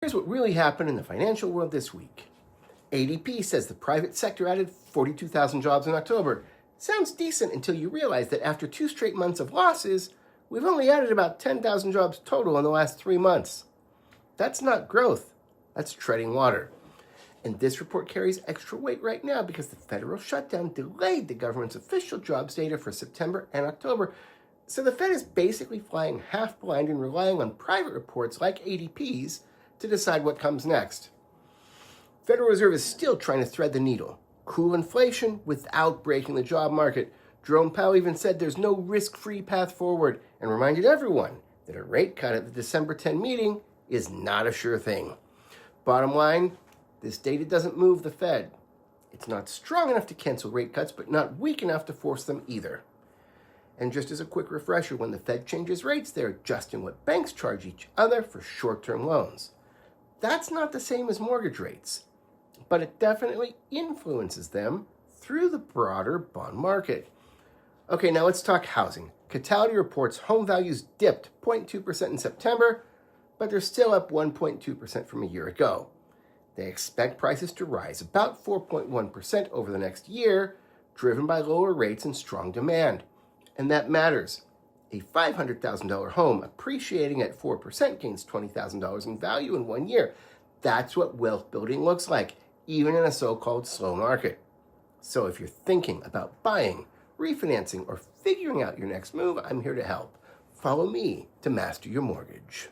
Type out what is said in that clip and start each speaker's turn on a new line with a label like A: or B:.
A: Here's what really happened in the financial world this week. ADP says the private sector added 42,000 jobs in October. Sounds decent until you realize that after 2 straight months of losses, we've only added about 10,000 jobs total in the last 3 months. That's not growth. That's treading water. And this report carries extra weight right now because the federal shutdown delayed the government's official jobs data for September and October. So the Fed is basically flying half blind and relying on private reports like ADP's to decide what comes next. Federal Reserve is still trying to thread the needle, cool inflation without breaking the job market. Jerome Powell even said there's no risk-free path forward and reminded everyone that a rate cut at the December 10 meeting is not a sure thing. Bottom line, this data doesn't move the Fed. It's not strong enough to cancel rate cuts, but not weak enough to force them either. And just as a quick refresher, when the Fed changes rates, they're adjusting what banks charge each other for short-term loans. That's not the same as mortgage rates, but it definitely influences them through the broader bond market. Okay, now let's talk housing. Catality reports home values dipped 0.2% in September, but they're still up 1.2% from a year ago. They expect prices to rise about 4.1% over the next year, driven by lower rates and strong demand. And that matters. A $500,000 home appreciating at 4% gains $20,000 in value in 1 year. That's what wealth building looks like, even in a so-called slow market. So if you're thinking about buying, refinancing, or figuring out your next move, I'm here to help. Follow me to master your mortgage.